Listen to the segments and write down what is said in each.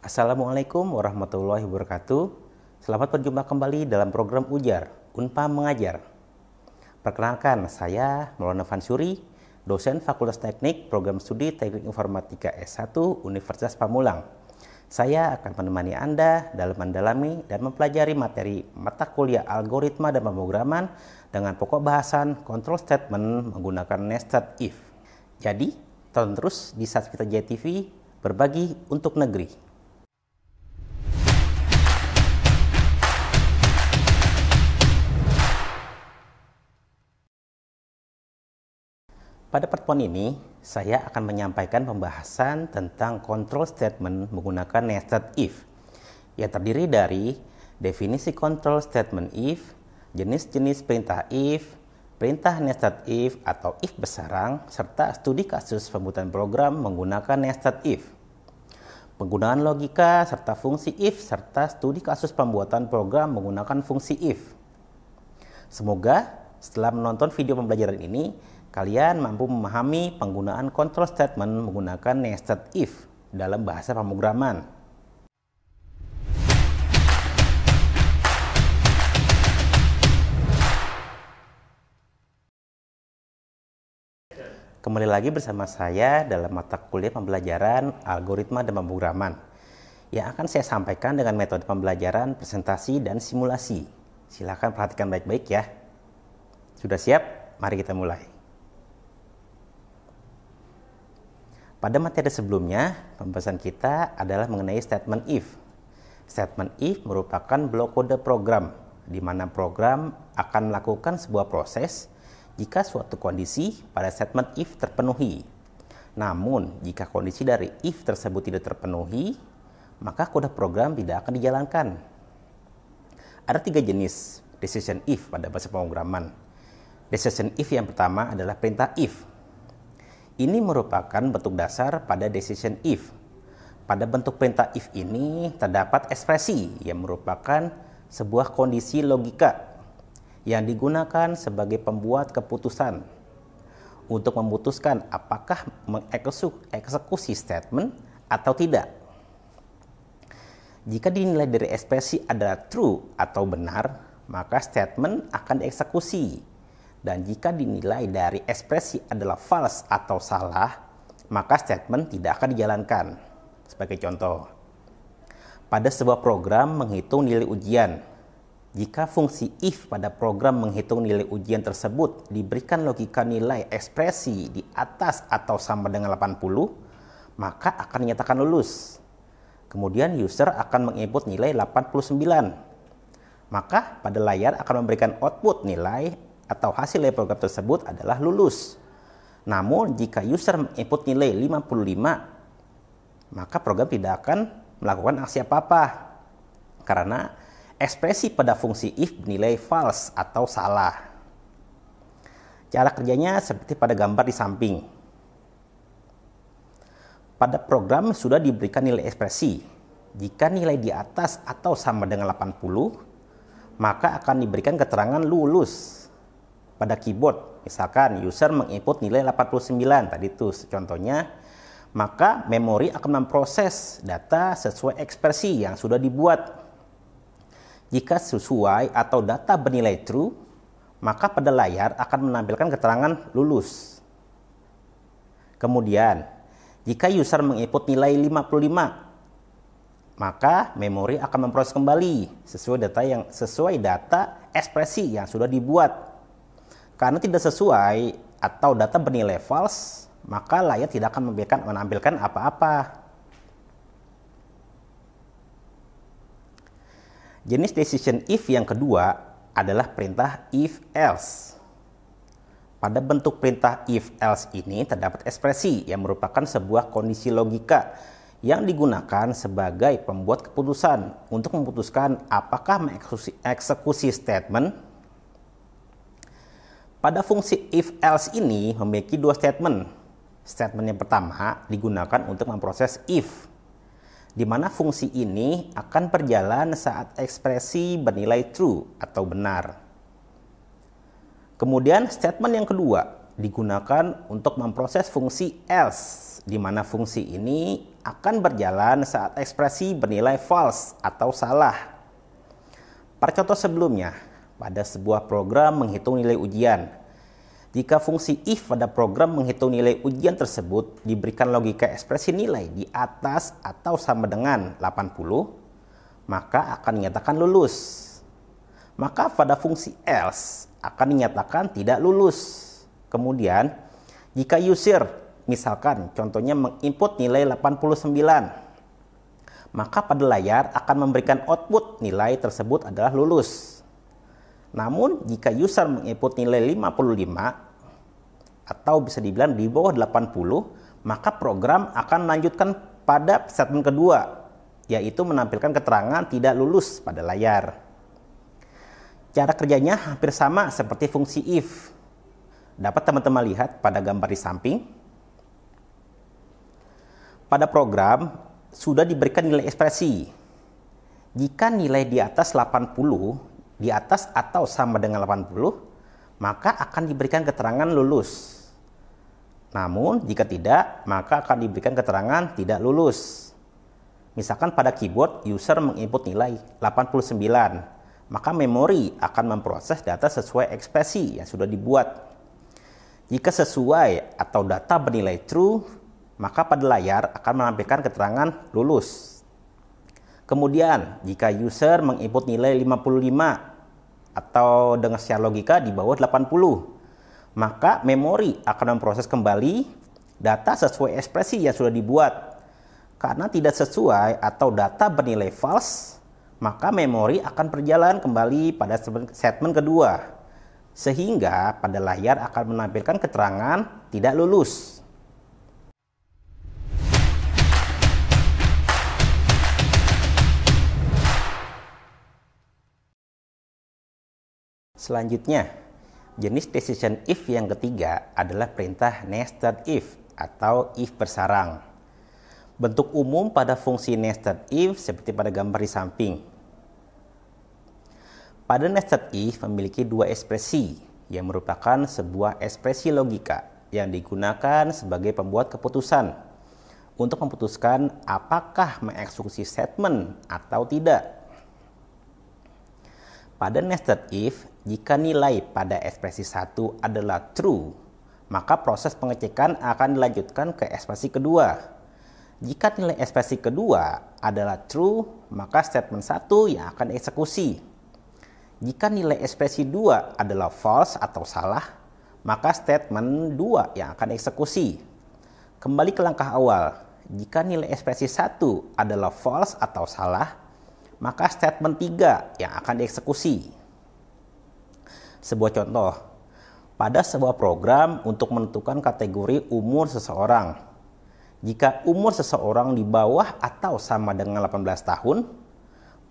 Assalamualaikum warahmatullahi wabarakatuh. Selamat berjumpa kembali dalam program Ujar, Unpad Mengajar. Perkenalkan, saya Maulana Fansuri, dosen Fakultas Teknik Program Studi Teknik Informatika S1 Universitas Pamulang. Saya akan menemani Anda dalam mendalami dan mempelajari materi mata kuliah algoritma dan pemrograman dengan pokok bahasan control statement menggunakan nested if. Jadi, tonton terus di Satsvita Jaya TV, berbagi untuk negeri. Pada pertemuan ini, saya akan menyampaikan pembahasan tentang control statement menggunakan nested if, yang terdiri dari definisi control statement if, jenis-jenis perintah if, perintah nested if atau if bersarang, serta studi kasus pembuatan program menggunakan nested if, penggunaan logika serta fungsi if, serta studi kasus pembuatan program menggunakan fungsi if. Semoga setelah menonton video pembelajaran ini, kalian mampu memahami penggunaan control statement menggunakan nested if dalam bahasa pemrograman. Kembali lagi bersama saya dalam mata kuliah pembelajaran algoritma dan pemrograman yang akan saya sampaikan dengan metode pembelajaran presentasi dan simulasi. Silakan perhatikan baik-baik ya. Sudah siap? Mari kita mulai. Pada materi sebelumnya, pembahasan kita adalah mengenai statement if. Statement if merupakan blok kode program, di mana program akan melakukan sebuah proses jika suatu kondisi pada statement if terpenuhi. Namun, jika kondisi dari if tersebut tidak terpenuhi, maka kode program tidak akan dijalankan. Ada 3 jenis decision if pada bahasa pemrograman. Decision if yang pertama adalah perintah if. Ini merupakan bentuk dasar pada decision if. Pada bentuk perintah if ini terdapat ekspresi yang merupakan sebuah kondisi logika yang digunakan sebagai pembuat keputusan untuk memutuskan apakah mengeksekusi statement atau tidak. Jika dinilai dari ekspresi adalah true atau benar, maka statement akan dieksekusi. Dan jika dinilai dari ekspresi adalah false atau salah, maka statement tidak akan dijalankan. Sebagai contoh, pada sebuah program menghitung nilai ujian, jika fungsi if pada program menghitung nilai ujian tersebut diberikan logika nilai ekspresi di atas atau sama dengan 80, maka akan dinyatakan lulus. Kemudian user akan menginput nilai 89. Maka pada layar akan memberikan output nilai atau hasil dari program tersebut adalah lulus. Namun jika user menginput nilai 55, maka program tidak akan melakukan aksi apa-apa karena ekspresi pada fungsi if bernilai false atau salah. Cara kerjanya seperti pada gambar di samping. Pada program sudah diberikan nilai ekspresi. Jika nilai di atas atau sama dengan 80, maka akan diberikan keterangan lulus. Pada keyboard, misalkan user menginput nilai 89, tadi itu contohnya, maka memori akan memproses data sesuai ekspresi yang sudah dibuat. Jika sesuai atau data bernilai true, maka pada layar akan menampilkan keterangan lulus. Kemudian, jika user menginput nilai 55, maka memori akan memproses kembali sesuai data ekspresi yang sudah dibuat. Karena tidak sesuai atau data bernilai false, maka layar tidak akan menampilkan apa-apa. Jenis decision if yang kedua adalah perintah if else. Pada bentuk perintah if else ini terdapat ekspresi yang merupakan sebuah kondisi logika yang digunakan sebagai pembuat keputusan untuk memutuskan apakah mengeksekusi statement. Pada fungsi if else ini memiliki 2 statement. Statement yang pertama digunakan untuk memproses if, di mana fungsi ini akan berjalan saat ekspresi bernilai true atau benar. Kemudian statement yang kedua digunakan untuk memproses fungsi else, di mana fungsi ini akan berjalan saat ekspresi bernilai false atau salah. Pada contoh sebelumnya, pada sebuah program menghitung nilai ujian, jika fungsi if pada program menghitung nilai ujian tersebut diberikan logika ekspresi nilai di atas atau sama dengan 80, maka akan dinyatakan lulus. Maka pada fungsi else akan dinyatakan tidak lulus. Kemudian, jika user, misalkan contohnya menginput nilai 89, maka pada layar akan memberikan output nilai tersebut adalah lulus. Namun, jika user menginput nilai 55 atau bisa dibilang di bawah 80, maka program akan melanjutkan pada statement kedua, yaitu menampilkan keterangan tidak lulus pada layar. Cara kerjanya hampir sama seperti fungsi if. Dapat teman-teman lihat pada gambar di samping. Pada program sudah diberikan nilai ekspresi. Jika nilai di atas 80, di atas atau sama dengan 80, maka akan diberikan keterangan lulus. Namun, jika tidak, maka akan diberikan keterangan tidak lulus. Misalkan pada keyboard, user menginput nilai 89, maka memori akan memproses data sesuai ekspresi yang sudah dibuat. Jika sesuai atau data bernilai true, maka pada layar akan menampilkan keterangan lulus. Kemudian, jika user menginput nilai 55 atau dengan secara logika di bawah 80, maka memori akan memproses kembali data sesuai ekspresi yang sudah dibuat. Karena tidak sesuai atau data bernilai false, maka memori akan berjalan kembali pada statement kedua, sehingga pada layar akan menampilkan keterangan tidak lulus. Selanjutnya, jenis decision if yang ketiga adalah perintah nested if atau if bersarang. Bentuk umum pada fungsi nested if seperti pada gambar di samping. Pada nested if memiliki dua ekspresi yang merupakan sebuah ekspresi logika yang digunakan sebagai pembuat keputusan untuk memutuskan apakah mengeksekusi statement atau tidak. Pada nested if, jika nilai pada ekspresi 1 adalah true, maka proses pengecekan akan dilanjutkan ke ekspresi kedua. Jika nilai ekspresi kedua adalah true, maka statement 1 yang akan dieksekusi. Jika nilai ekspresi 2 adalah false atau salah, maka statement 2 yang akan dieksekusi. Kembali ke langkah awal, jika nilai ekspresi 1 adalah false atau salah, maka statement 3 yang akan dieksekusi. Sebuah contoh, pada sebuah program untuk menentukan kategori umur seseorang. Jika umur seseorang di bawah atau sama dengan 18 tahun,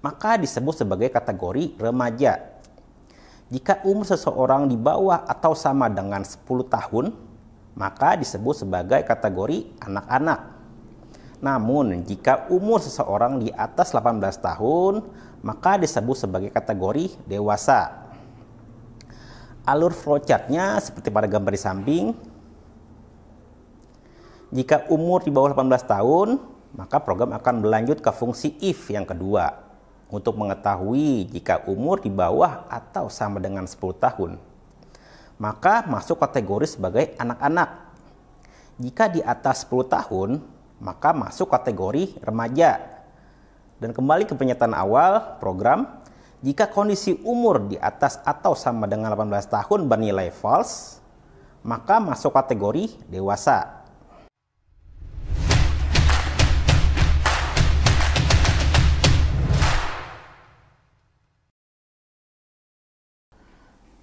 maka disebut sebagai kategori remaja. Jika umur seseorang di bawah atau sama dengan 10 tahun, maka disebut sebagai kategori anak-anak. Namun, jika umur seseorang di atas 18 tahun, maka disebut sebagai kategori dewasa. Alur flowchart-nya seperti pada gambar di samping. Jika umur di bawah 18 tahun, maka program akan berlanjut ke fungsi if yang kedua untuk mengetahui jika umur di bawah atau sama dengan 10 tahun. Maka masuk kategori sebagai anak-anak. Jika di atas 10 tahun, maka masuk kategori remaja. Dan kembali ke pernyataan awal program, jika kondisi umur di atas atau sama dengan 18 tahun bernilai false, maka masuk kategori dewasa.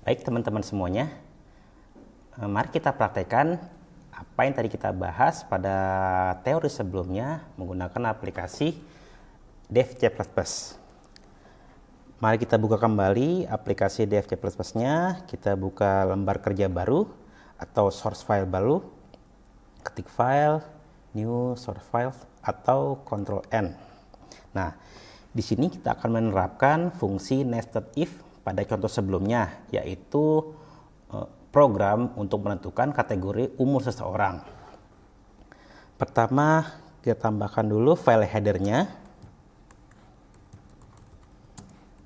Baik teman-teman semuanya, mari kita praktekkan apa yang tadi kita bahas pada teori sebelumnya menggunakan aplikasi DevC++. Mari kita buka kembali aplikasi DevC++-nya. Kita buka lembar kerja baru atau source file baru. Ketik file, new source file atau Ctrl N. Nah, di sini kita akan menerapkan fungsi nested if pada contoh sebelumnya, yaitu program untuk menentukan kategori umur seseorang. Pertama, kita tambahkan dulu file headernya,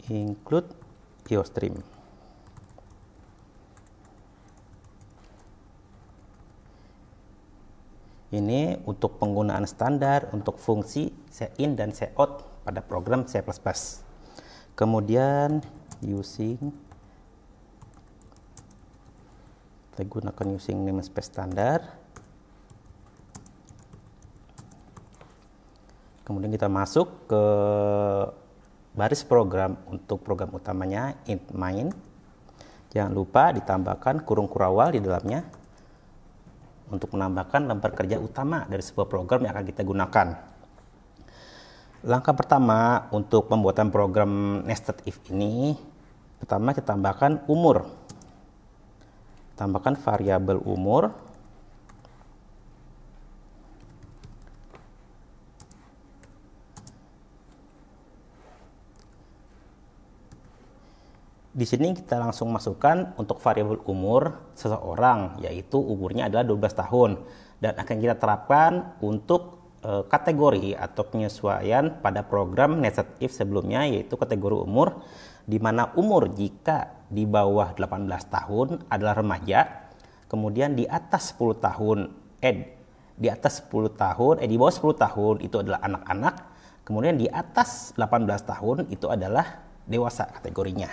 include IOStream. Ini untuk penggunaan standar untuk fungsi in dan out pada program C++. Kemudian kita gunakan using namespace standar. Kemudian kita masuk ke baris program untuk program utamanya int main. Jangan lupa ditambahkan kurung kurawal di dalamnya untuk menambahkan lembar kerja utama dari sebuah program yang akan kita gunakan. Langkah pertama untuk pembuatan program nested if ini, pertama kita tambahkan umur. Tambahkan variabel umur. Di sini kita langsung masukkan untuk variabel umur seseorang, yaitu umurnya adalah 12 tahun. Dan akan kita terapkan untuk kategori atau penyesuaian pada program nested if sebelumnya, yaitu kategori umur, di mana umur jika di bawah 18 tahun adalah remaja, kemudian di atas 10 tahun, di bawah 10 tahun itu adalah anak-anak, kemudian di atas 18 tahun itu adalah dewasa kategorinya.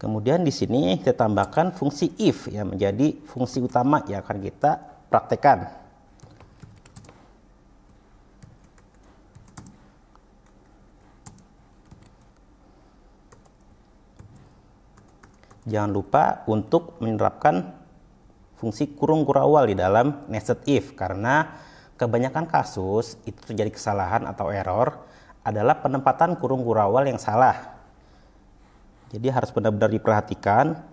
Kemudian di sini kita tambahkan fungsi if yang menjadi fungsi utama yang akan kita praktekkan. Jangan lupa untuk menerapkan fungsi kurung kurawal di dalam nested if, karena kebanyakan kasus itu terjadi kesalahan atau error adalah penempatan kurung kurawal yang salah. Jadi harus benar-benar diperhatikan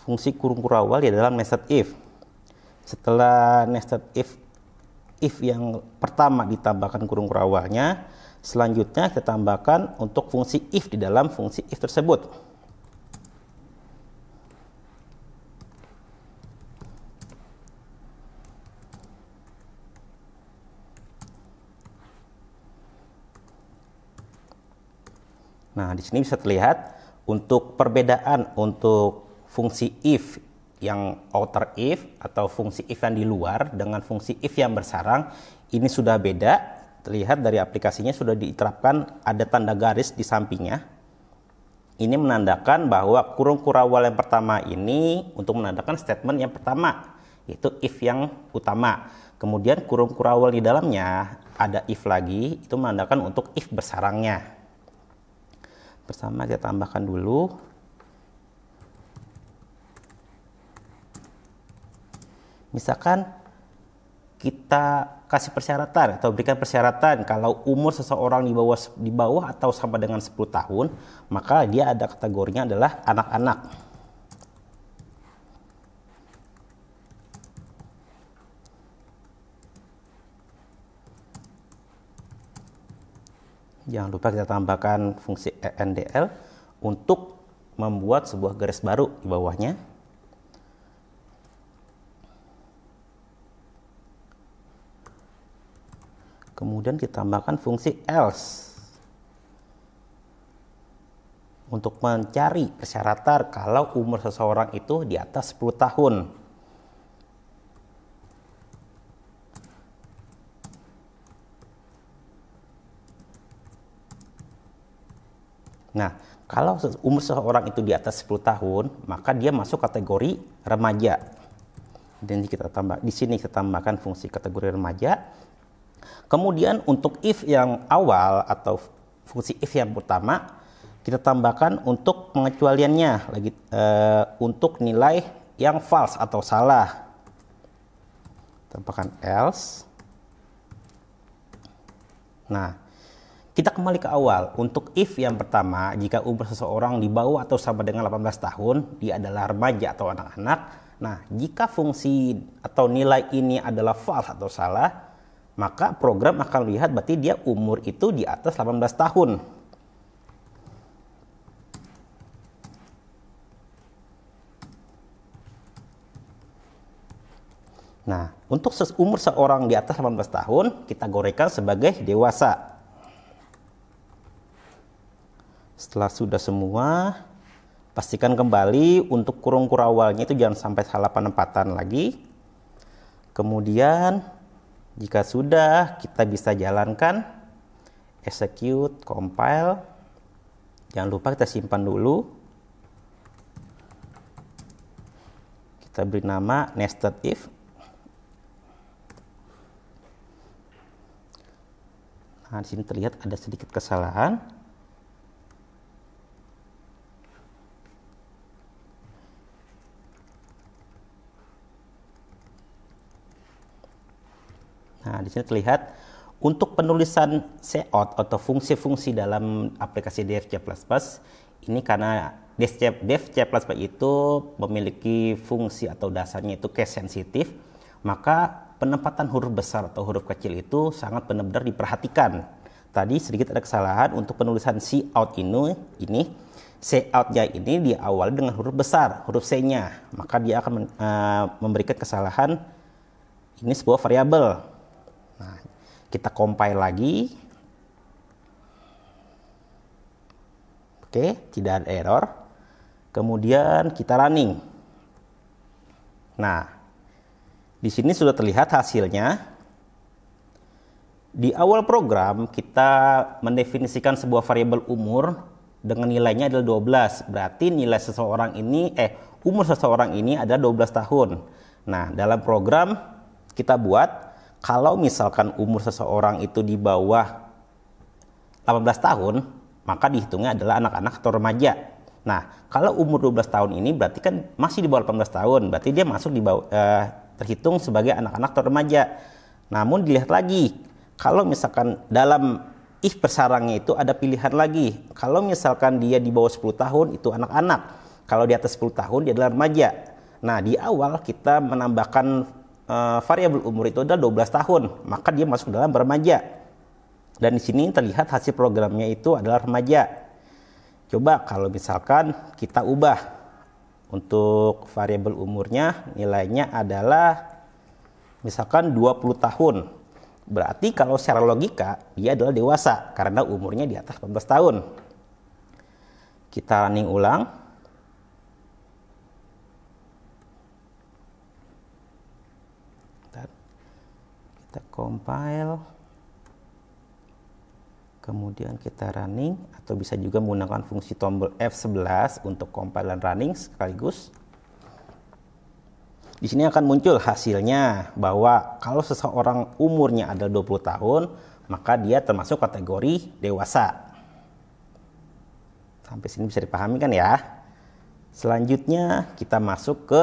fungsi kurung kurawal di dalam nested if. Setelah nested if yang pertama ditambahkan kurung kurawalnya, selanjutnya kita tambahkan untuk fungsi if di dalam fungsi if tersebut. Nah, di sini bisa terlihat untuk perbedaan untuk fungsi if yang outer if atau fungsi if yang di luar dengan fungsi if yang bersarang ini sudah beda. Terlihat dari aplikasinya sudah diterapkan ada tanda garis di sampingnya. Ini menandakan bahwa kurung kurawal yang pertama ini untuk menandakan statement yang pertama, yaitu if yang utama. Kemudian kurung kurawal di dalamnya ada if lagi, itu menandakan untuk if bersarangnya. Pertama kita tambahkan dulu. Misalkan kita kasih persyaratan atau berikan persyaratan kalau umur seseorang di bawah atau sama dengan 10 tahun, maka dia ada kategorinya adalah anak-anak. Jangan lupa kita tambahkan fungsi endl untuk membuat sebuah garis baru di bawahnya. Kemudian kita tambahkan fungsi else untuk mencari persyaratan kalau umur seseorang itu di atas 10 tahun. Nah, kalau umur seseorang itu di atas 10 tahun, maka dia masuk kategori remaja. Dan di sini kita tambahkan fungsi kategori remaja. Kemudian untuk if yang awal atau fungsi if yang pertama, kita tambahkan untuk pengecualiannya lagi untuk nilai yang false atau salah. Tambahkan else. Nah, kita kembali ke awal. Untuk if yang pertama, jika umur seseorang di bawah atau sama dengan 18 tahun, dia adalah remaja atau anak-anak. Nah, jika fungsi atau nilai ini adalah false atau salah, maka program akan lihat berarti dia umur itu di atas 18 tahun. Nah, untuk umur seorang di atas 18 tahun, kita gorekan sebagai dewasa. Setelah sudah semua, pastikan kembali untuk kurung kurawalnya itu jangan sampai salah penempatan lagi. Kemudian, jika sudah, kita bisa jalankan, execute, compile. Jangan lupa kita simpan dulu. Kita beri nama nested if. Nah, di sini terlihat ada sedikit kesalahan. Nah, di sini terlihat untuk penulisan cout atau fungsi-fungsi dalam aplikasi DevC++, ini karena DevC++ itu memiliki fungsi atau dasarnya itu case sensitif, maka penempatan huruf besar atau huruf kecil itu sangat benar-benar diperhatikan. Tadi sedikit ada kesalahan untuk penulisan cout ini cout-nya ini diawali dengan huruf besar, huruf C-nya, maka dia akan memberikan kesalahan ini sebuah variabel. Nah, kita compile lagi. Oke, tidak ada error. Kemudian kita running. Nah, di sini sudah terlihat hasilnya. Di awal program kita mendefinisikan sebuah variabel umur dengan nilainya adalah 12. Berarti nilai seseorang ini umur seseorang ini adalah 12 tahun. Nah, dalam program kita buat kalau misalkan umur seseorang itu di bawah 18 tahun, maka dihitungnya adalah anak-anak atau remaja. Nah, kalau umur 12 tahun ini berarti kan masih di bawah 18 tahun, berarti dia masuk di bawah terhitung sebagai anak-anak atau remaja. Namun dilihat lagi, kalau misalkan dalam if persarangnya itu ada pilihan lagi. Kalau misalkan dia di bawah 10 tahun itu anak-anak. Kalau di atas 10 tahun dia adalah remaja. Nah, di awal kita menambahkan variabel umur itu adalah 12 tahun, maka dia masuk dalam remaja. Dan di sini terlihat hasil programnya itu adalah remaja. Coba kalau misalkan kita ubah. Untuk variabel umurnya nilainya adalah misalkan 20 tahun. Berarti kalau secara logika dia adalah dewasa karena umurnya di atas 18 tahun. Kita running ulang. Kita compile. Kemudian kita running, atau bisa juga menggunakan fungsi tombol F11 untuk compile dan running sekaligus. Di sini akan muncul hasilnya bahwa kalau seseorang umurnya adalah 20 tahun, maka dia termasuk kategori dewasa. Sampai sini bisa dipahami kan ya? Selanjutnya kita masuk ke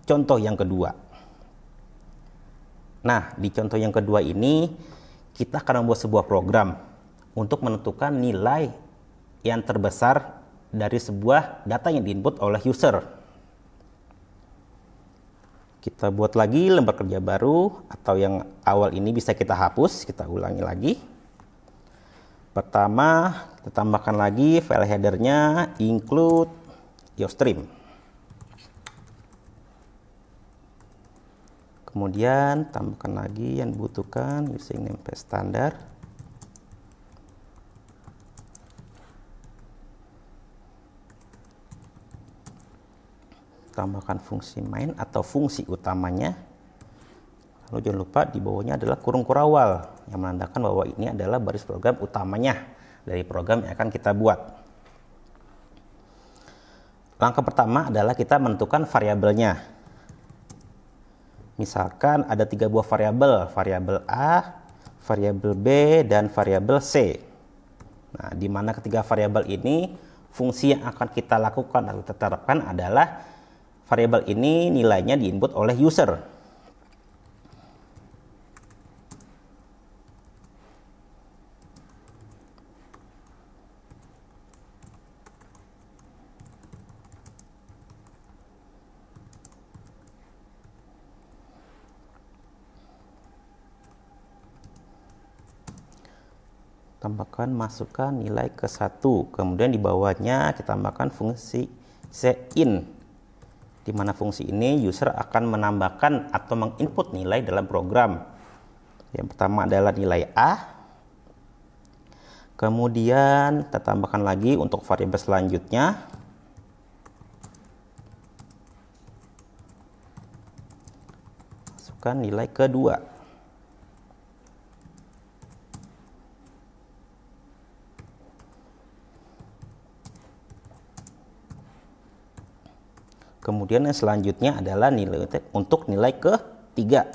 contoh yang kedua. Nah, di contoh yang kedua ini kita akan membuat sebuah program untuk menentukan nilai yang terbesar dari sebuah data yang diinput oleh user. Kita buat lagi lembar kerja baru, atau yang awal ini bisa kita hapus, kita ulangi lagi. Pertama, kita tambahkan lagi file headernya include yourstream. Kemudian tambahkan lagi yang dibutuhkan using namespace standar. Tambahkan fungsi main atau fungsi utamanya. Lalu jangan lupa di bawahnya adalah kurung kurawal yang menandakan bahwa ini adalah baris program utamanya dari program yang akan kita buat. Langkah pertama adalah kita menentukan variabelnya. Misalkan ada 3 buah variabel, variabel A, variabel B, dan variabel C. Nah, di mana ketiga variabel ini fungsi yang akan kita lakukan atau terapkan adalah variabel ini nilainya diinput oleh user. Tambahkan, masukkan nilai ke 1. Kemudian di bawahnya kita tambahkan fungsi cin. di mana fungsi ini user akan menambahkan atau menginput nilai dalam program. Yang pertama adalah nilai A. Kemudian kita tambahkan lagi untuk variabel selanjutnya. Masukkan nilai kedua. Kemudian yang selanjutnya adalah nilai untuk nilai ketiga.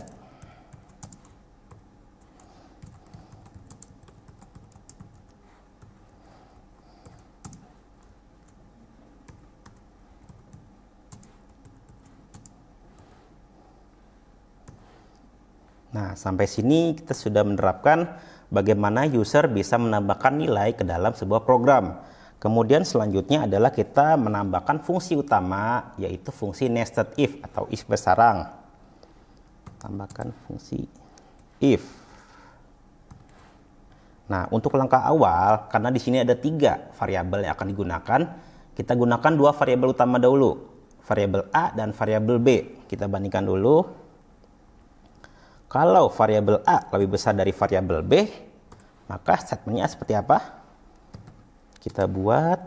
Nah, sampai sini kita sudah menerapkan bagaimana user bisa menambahkan nilai ke dalam sebuah program. Kemudian selanjutnya adalah kita menambahkan fungsi utama, yaitu fungsi nested if atau if bersarang. Tambahkan fungsi if. Nah, untuk langkah awal, karena di sini ada 3 variabel yang akan digunakan, kita gunakan 2 variabel utama dahulu, variabel A dan variabel B. Kita bandingkan dulu. Kalau variabel A lebih besar dari variabel B, maka statementnya seperti apa? Kita buat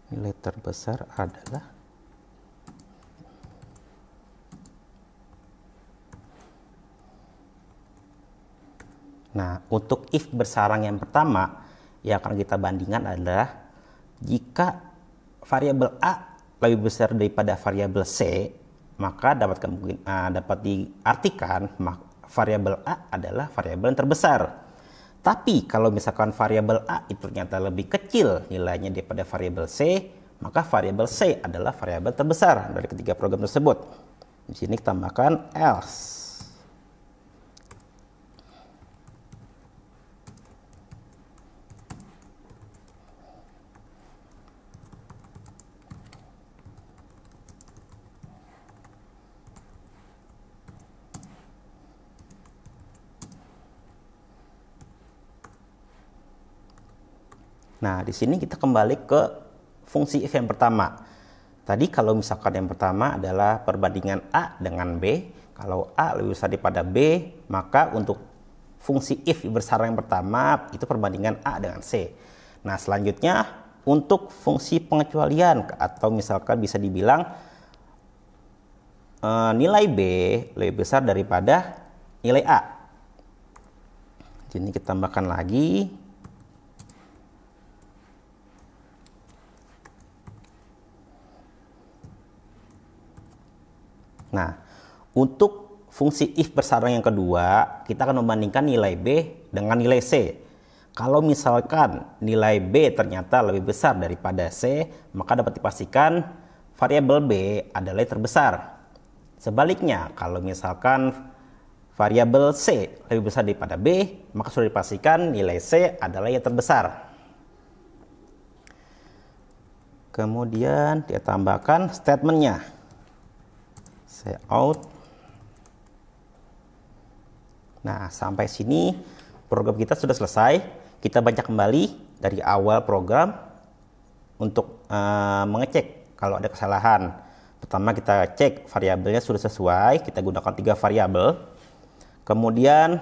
nilai terbesar adalah Nah, untuk if bersarang yang pertama yang akan kita bandingkan adalah jika variabel A lebih besar daripada variabel C, maka dapat diartikan variabel A adalah variabel yang terbesar. Tapi kalau misalkan variabel A itu ternyata lebih kecil nilainya daripada variabel C, maka variabel C adalah variabel terbesar dari ketiga program tersebut. Di sini kita tambahkan else. Nah, di sini kita kembali ke fungsi if yang pertama. Tadi kalau misalkan yang pertama adalah perbandingan A dengan B, kalau A lebih besar daripada B, maka untuk fungsi if bersarang yang pertama itu perbandingan A dengan C. Nah, selanjutnya untuk fungsi pengecualian atau misalkan bisa dibilang nilai B lebih besar daripada nilai A. Jadi kita tambahkan lagi. Nah, untuk fungsi if bersarang yang kedua, kita akan membandingkan nilai B dengan nilai C. Kalau misalkan nilai B ternyata lebih besar daripada C, maka dapat dipastikan variabel B adalah yang terbesar. Sebaliknya, kalau misalkan variabel C lebih besar daripada B, maka sudah dipastikan nilai C adalah yang terbesar. Kemudian dia tambahkan statementnya. Out. Nah, sampai sini program kita sudah selesai. Kita baca kembali dari awal program untuk mengecek kalau ada kesalahan. Pertama kita cek variabelnya sudah sesuai. Kita gunakan 3 variabel. Kemudian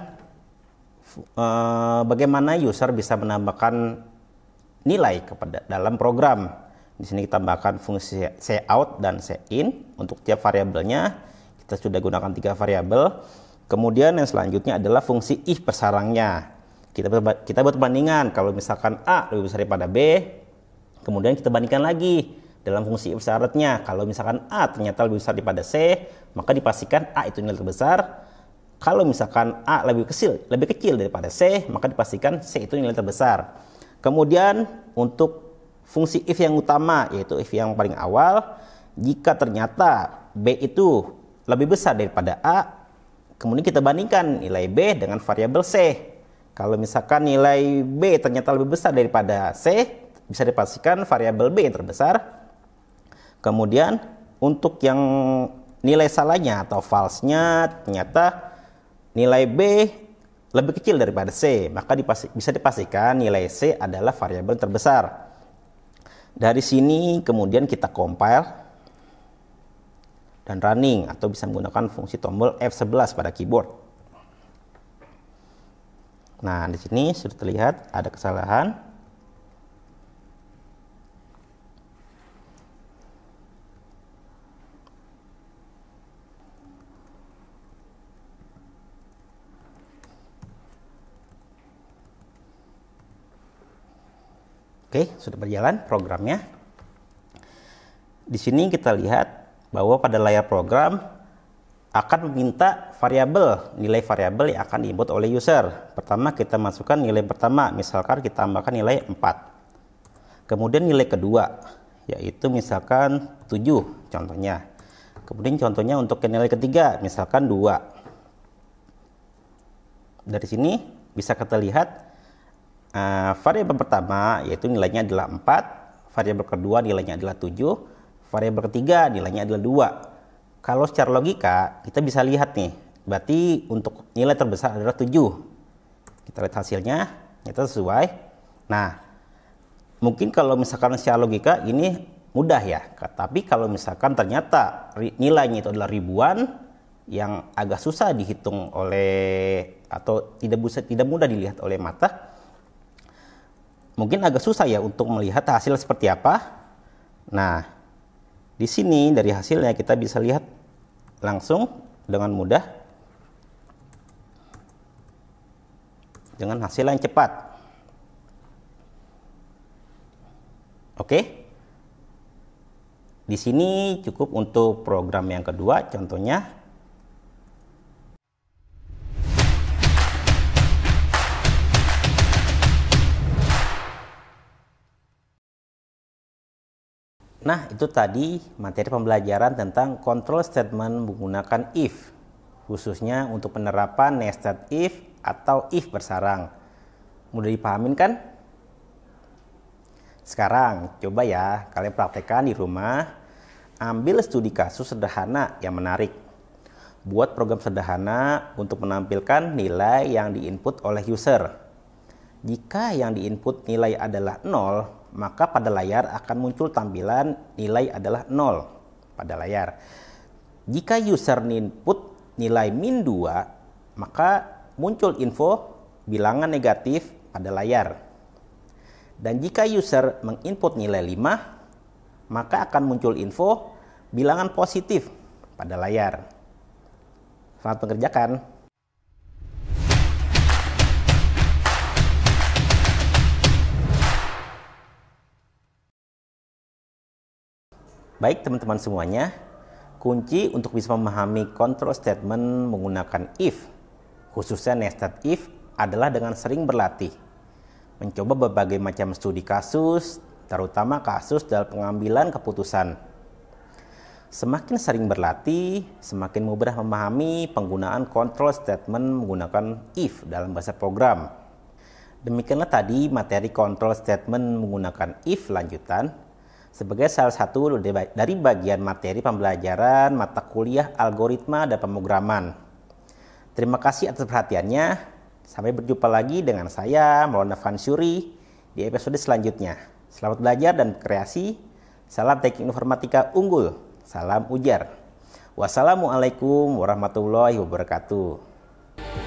bagaimana user bisa menambahkan nilai kepada dalam program. Di sini kita tambahkan fungsi cout dan in untuk tiap variabelnya. Kita sudah gunakan 3 variabel. Kemudian yang selanjutnya adalah fungsi if bersarangnya. Kita buat perbandingan. Kalau misalkan A lebih besar daripada B, kemudian kita bandingkan lagi dalam fungsi if syaratnya. Kalau misalkan A ternyata lebih besar daripada C, maka dipastikan A itu nilai terbesar. Kalau misalkan A lebih kecil daripada C, maka dipastikan C itu nilai terbesar. Kemudian untuk fungsi if yang utama, yaitu if yang paling awal. Jika ternyata B itu lebih besar daripada A, kemudian kita bandingkan nilai B dengan variabel C. Kalau misalkan nilai B ternyata lebih besar daripada C, bisa dipastikan variabel B yang terbesar. Kemudian untuk yang nilai salahnya atau false-nya ternyata nilai B lebih kecil daripada C, maka bisa dipastikan nilai C adalah variabel terbesar. Dari sini kemudian kita compile dan running, atau bisa menggunakan fungsi tombol F11 pada keyboard. Nah, di sini sudah terlihat ada kesalahan. Oke, sudah berjalan programnya. Di sini kita lihat bahwa pada layar program akan meminta nilai variabel yang akan diinput oleh user. Pertama kita masukkan nilai pertama, misalkan kita tambahkan nilai 4. Kemudian nilai kedua, yaitu misalkan 7 contohnya. Kemudian contohnya untuk nilai ketiga, misalkan 2. Dari sini bisa kita lihat variabel pertama yaitu nilainya adalah 4, variabel kedua nilainya adalah 7, variabel ketiga nilainya adalah 2. Kalau secara logika kita bisa lihat nih, berarti untuk nilai terbesar adalah 7. Kita lihat hasilnya, ternyata sesuai. Nah, mungkin kalau misalkan secara logika ini mudah ya, tapi kalau misalkan ternyata nilainya itu adalah ribuan, yang agak susah dihitung atau tidak mudah dilihat oleh mata, mungkin agak susah ya untuk melihat hasil seperti apa. Nah, di sini dari hasilnya kita bisa lihat langsung dengan mudah dengan hasil yang cepat. Oke. Di sini cukup untuk program yang kedua, contohnya. Nah, itu tadi materi pembelajaran tentang control statement menggunakan if, khususnya untuk penerapan nested if atau if bersarang. Mudah dipahamin kan? Sekarang coba ya kalian praktekkan di rumah, ambil studi kasus sederhana yang menarik. Buat program sederhana untuk menampilkan nilai yang diinput oleh user. Jika yang diinput nilai adalah 0, maka pada layar akan muncul tampilan nilai adalah 0 pada layar. Jika user input nilai min 2, maka muncul info bilangan negatif pada layar. Dan jika user menginput nilai 5, maka akan muncul info bilangan positif pada layar. Selamat mengerjakan. Baik teman-teman semuanya, kunci untuk bisa memahami control statement menggunakan if, khususnya nested if, adalah dengan sering berlatih. Mencoba berbagai macam studi kasus, terutama kasus dalam pengambilan keputusan. Semakin sering berlatih, semakin mudah memahami penggunaan control statement menggunakan if dalam bahasa program. Demikianlah tadi materi control statement menggunakan if lanjutan, sebagai salah satu dari bagian materi pembelajaran mata kuliah algoritma dan pemrograman. Terima kasih atas perhatiannya. Sampai berjumpa lagi dengan saya, Maulana Fansuri, di episode selanjutnya. Selamat belajar dan kreasi. Salam teknik informatika unggul. Salam ujar. Wassalamualaikum warahmatullahi wabarakatuh.